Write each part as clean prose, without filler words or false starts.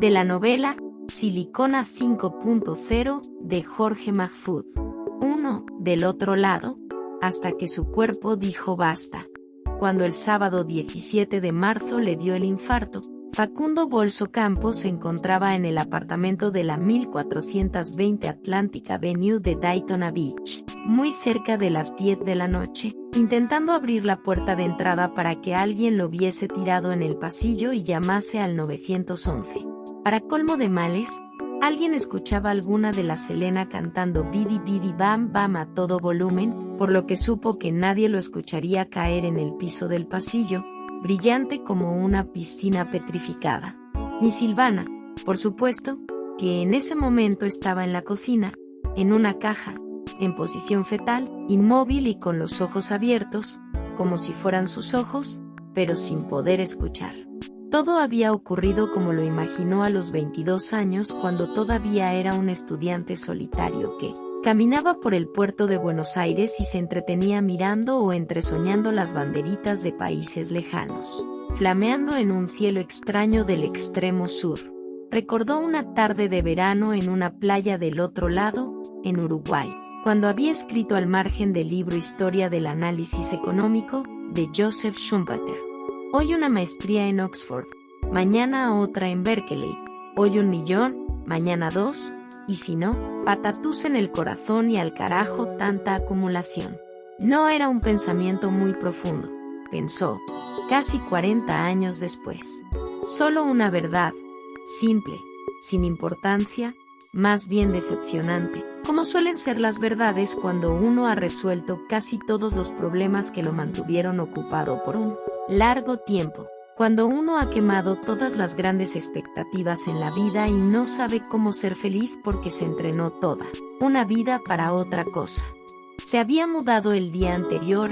de la novela Silicona 5.0 de Jorge Mahfoud. 1. Del otro lado, hasta que su cuerpo dijo basta. Cuando el sábado 17 de marzo le dio el infarto, Facundo Bolso Campos se encontraba en el apartamento de la 1420 Atlantic Avenue de Daytona Beach, muy cerca de las 10 de la noche, intentando abrir la puerta de entrada para que alguien lo viese tirado en el pasillo y llamase al 911. Para colmo de males, alguien escuchaba alguna de la Selena cantando Bidi Bidi Bam Bam a todo volumen, por lo que supo que nadie lo escucharía caer en el piso del pasillo, brillante como una piscina petrificada. Ni Silvana, por supuesto, que en ese momento estaba en la cocina, en una caja, en posición fetal, inmóvil y con los ojos abiertos, como si fueran sus ojos, pero sin poder escuchar. Todo había ocurrido como lo imaginó a los 22 años cuando todavía era un estudiante solitario que caminaba por el puerto de Buenos Aires y se entretenía mirando o entresoñando las banderitas de países lejanos, flameando en un cielo extraño del extremo sur. Recordó una tarde de verano en una playa del otro lado, en Uruguay, cuando había escrito al margen del libro Historia del Análisis Económico, de Joseph Schumpeter. Hoy una maestría en Oxford, mañana otra en Berkeley, hoy 1 millón, mañana 2, y si no, patatús en el corazón y al carajo tanta acumulación. No era un pensamiento muy profundo, pensó, casi 40 años después. Solo una verdad, simple, sin importancia, más bien decepcionante, como suelen ser las verdades cuando uno ha resuelto casi todos los problemas que lo mantuvieron ocupado por un largo tiempo. Cuando uno ha quemado todas las grandes expectativas en la vida y no sabe cómo ser feliz porque se entrenó toda una vida para otra cosa. Se había mudado el día anterior,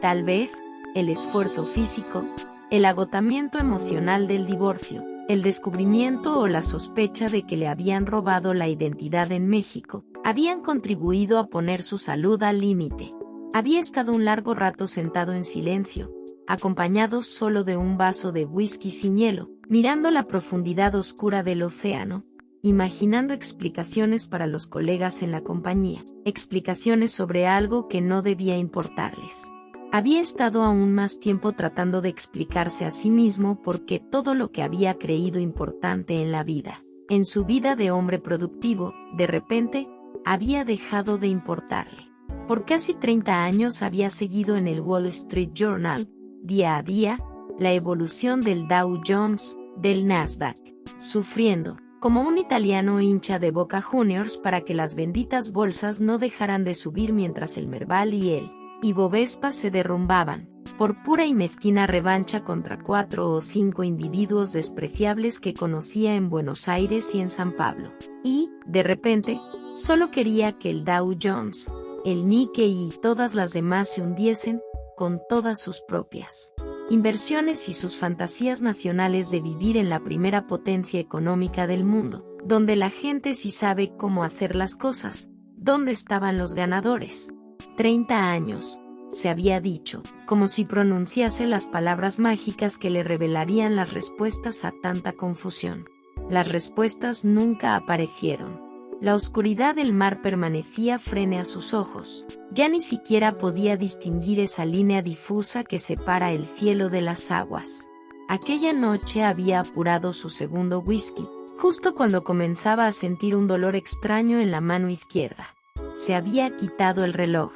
tal vez, el esfuerzo físico, el agotamiento emocional del divorcio, el descubrimiento o la sospecha de que le habían robado la identidad en México, habían contribuido a poner su salud al límite. Había estado un largo rato sentado en silencio, acompañado solo de un vaso de whisky sin hielo, mirando la profundidad oscura del océano, imaginando explicaciones para los colegas en la compañía, explicaciones sobre algo que no debía importarles. Había estado aún más tiempo tratando de explicarse a sí mismo por qué todo lo que había creído importante en la vida, en su vida de hombre productivo, de repente, había dejado de importarle. Por casi 30 años había seguido en el Wall Street Journal, día a día, la evolución del Dow Jones, del Nasdaq, sufriendo, como un italiano hincha de Boca Juniors para que las benditas bolsas no dejaran de subir mientras el Merval y el Ibovespa se derrumbaban, por pura y mezquina revancha contra 4 o 5 individuos despreciables que conocía en Buenos Aires y en San Pablo. Y, de repente, solo quería que el Dow Jones, el Nikkei y todas las demás se hundiesen, con todas sus propias inversiones y sus fantasías nacionales de vivir en la primera potencia económica del mundo, donde la gente sí sabe cómo hacer las cosas, donde estaban los ganadores. 30 años, se había dicho, como si pronunciase las palabras mágicas que le revelarían las respuestas a tanta confusión. Las respuestas nunca aparecieron. La oscuridad del mar permanecía frente a sus ojos. Ya ni siquiera podía distinguir esa línea difusa que separa el cielo de las aguas. Aquella noche había apurado su segundo whisky, justo cuando comenzaba a sentir un dolor extraño en la mano izquierda. Se había quitado el reloj.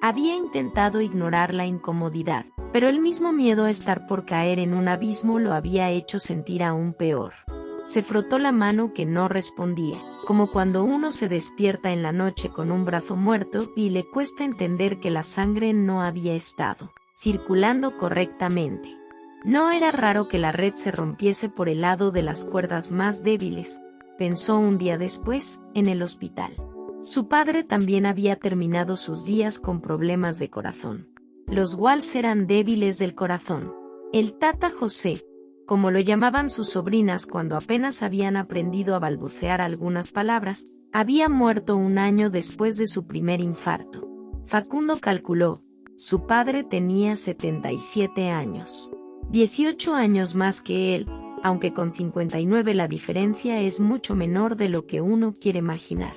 Había intentado ignorar la incomodidad, pero el mismo miedo a estar por caer en un abismo lo había hecho sentir aún peor. Se frotó la mano que no respondía, como cuando uno se despierta en la noche con un brazo muerto y le cuesta entender que la sangre no había estado circulando correctamente. No era raro que la red se rompiese por el lado de las cuerdas más débiles, pensó un día después, en el hospital. Su padre también había terminado sus días con problemas de corazón. Los Walls eran débiles del corazón. El Tata José, como lo llamaban sus sobrinas cuando apenas habían aprendido a balbucear algunas palabras, había muerto 1 año después de su primer infarto. Facundo calculó, su padre tenía 77 años. 18 años más que él, aunque con 59 la diferencia es mucho menor de lo que uno quiere imaginar.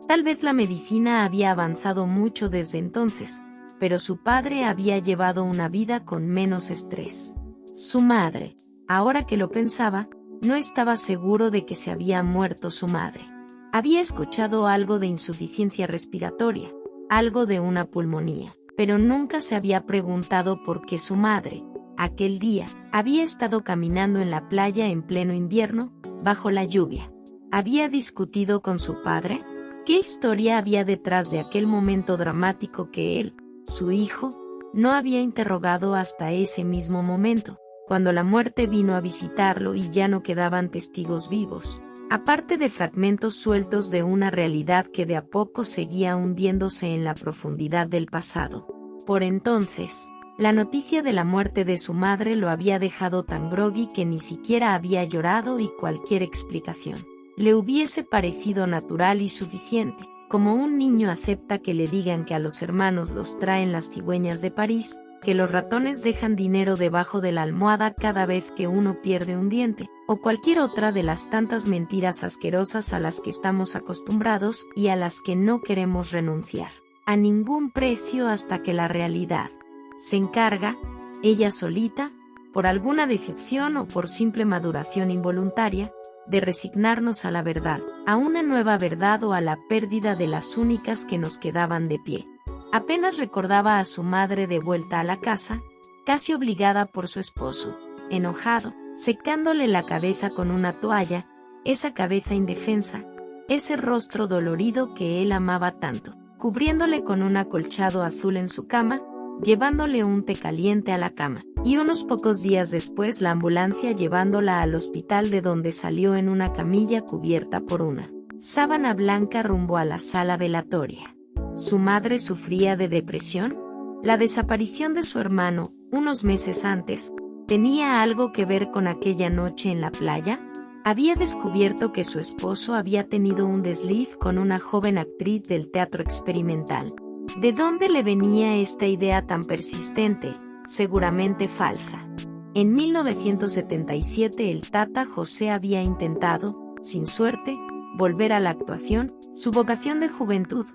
Tal vez la medicina había avanzado mucho desde entonces, pero su padre había llevado una vida con menos estrés. Su madre, ahora que lo pensaba, no estaba seguro de que se había muerto su madre. Había escuchado algo de insuficiencia respiratoria, algo de una pulmonía, pero nunca se había preguntado por qué su madre, aquel día, había estado caminando en la playa en pleno invierno, bajo la lluvia. ¿Había discutido con su padre? ¿Qué historia había detrás de aquel momento dramático que él, su hijo, no había interrogado hasta ese mismo momento, cuando la muerte vino a visitarlo y ya no quedaban testigos vivos, aparte de fragmentos sueltos de una realidad que de a poco seguía hundiéndose en la profundidad del pasado? Por entonces, la noticia de la muerte de su madre lo había dejado tan groggy que ni siquiera había llorado y cualquier explicación le hubiese parecido natural y suficiente, como un niño acepta que le digan que a los hermanos los traen las cigüeñas de París, que los ratones dejan dinero debajo de la almohada cada vez que uno pierde un diente, o cualquier otra de las tantas mentiras asquerosas a las que estamos acostumbrados y a las que no queremos renunciar a ningún precio hasta que la realidad se encarga, ella solita, por alguna decepción o por simple maduración involuntaria, de resignarnos a la verdad, a una nueva verdad o a la pérdida de las únicas que nos quedaban de pie. Apenas recordaba a su madre de vuelta a la casa, casi obligada por su esposo, enojado, secándole la cabeza con una toalla, esa cabeza indefensa, ese rostro dolorido que él amaba tanto, cubriéndole con un acolchado azul en su cama, llevándole un té caliente a la cama, y unos pocos días después la ambulancia llevándola al hospital de donde salió en una camilla cubierta por una sábana blanca rumbo a la sala velatoria. ¿Su madre sufría de depresión? La desaparición de su hermano, unos meses antes, ¿tenía algo que ver con aquella noche en la playa? Había descubierto que su esposo había tenido un desliz con una joven actriz del teatro experimental. ¿De dónde le venía esta idea tan persistente, seguramente falsa? En 1977 el Tata José había intentado, sin suerte, volver a la actuación. Su vocación de juventud,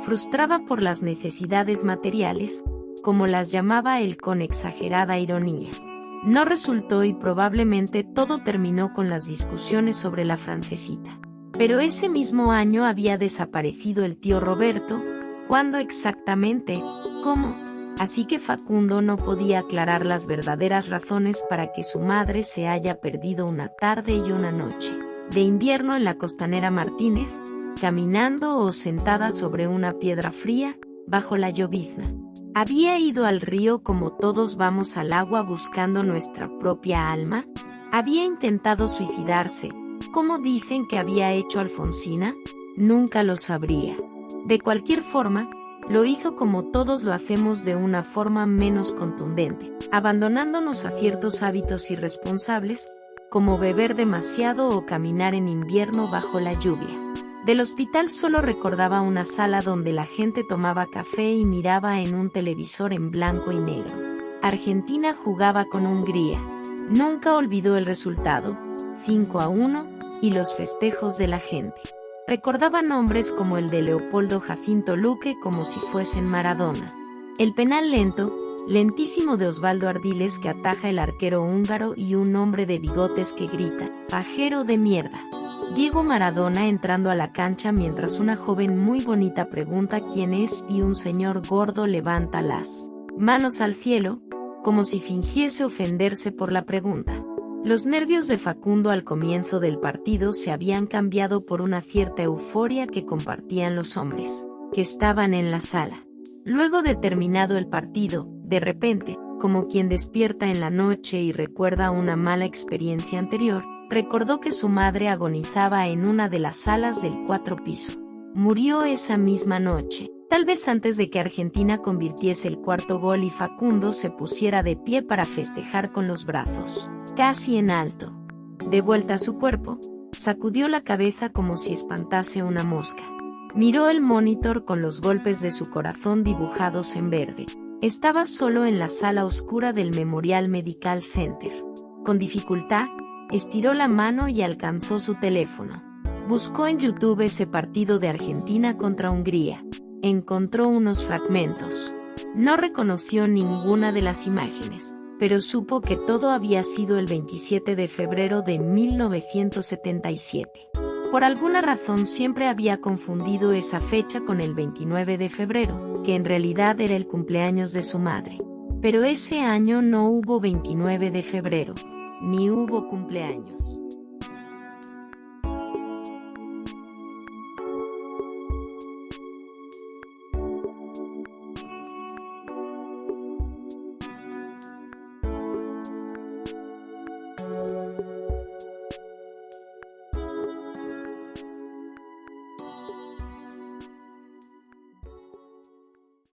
frustrada por las necesidades materiales, como las llamaba él con exagerada ironía, no resultó y probablemente todo terminó con las discusiones sobre la francesita. Pero ese mismo año había desaparecido el tío Roberto. ¿Cuándo exactamente? ¿Cómo? Así que Facundo no podía aclarar las verdaderas razones para que su madre se haya perdido una tarde y una noche de invierno en la costanera Martínez, caminando o sentada sobre una piedra fría, bajo la llovizna. ¿Había ido al río como todos vamos al agua buscando nuestra propia alma? ¿Había intentado suicidarse, como dicen que había hecho Alfonsina? Nunca lo sabría. De cualquier forma, lo hizo como todos lo hacemos, de una forma menos contundente, abandonándonos a ciertos hábitos irresponsables, como beber demasiado o caminar en invierno bajo la lluvia. Del hospital solo recordaba una sala donde la gente tomaba café y miraba en un televisor en blanco y negro. Argentina jugaba con Hungría. Nunca olvidó el resultado, 5-1, y los festejos de la gente. Recordaba nombres como el de Leopoldo Jacinto Luque como si fuesen Maradona. El penal lento, lentísimo de Osvaldo Ardiles que ataja el arquero húngaro y un hombre de bigotes que grita, «¡Pajero de mierda!». Diego Maradona entrando a la cancha mientras una joven muy bonita pregunta quién es y un señor gordo levanta las manos al cielo, como si fingiese ofenderse por la pregunta. Los nervios de Facundo al comienzo del partido se habían cambiado por una cierta euforia que compartían los hombres que estaban en la sala. Luego de terminado el partido, de repente, como quien despierta en la noche y recuerda una mala experiencia anterior, recordó que su madre agonizaba en una de las salas del 4 piso. Murió esa misma noche, tal vez antes de que Argentina convirtiese el cuarto gol y Facundo se pusiera de pie para festejar con los brazos casi en alto. De vuelta a su cuerpo, sacudió la cabeza como si espantase una mosca. Miró el monitor con los golpes de su corazón dibujados en verde. Estaba solo en la sala oscura del Memorial Medical Center. Con dificultad, Estiró la mano y alcanzó su teléfono. Buscó en YouTube ese partido de Argentina contra Hungría. Encontró unos fragmentos. No reconoció ninguna de las imágenes, pero supo que todo había sido el 27 de febrero de 1977. Por alguna razón siempre había confundido esa fecha con el 29 de febrero, que en realidad era el cumpleaños de su madre. Pero ese año no hubo 29 de febrero, ni hubo cumpleaños.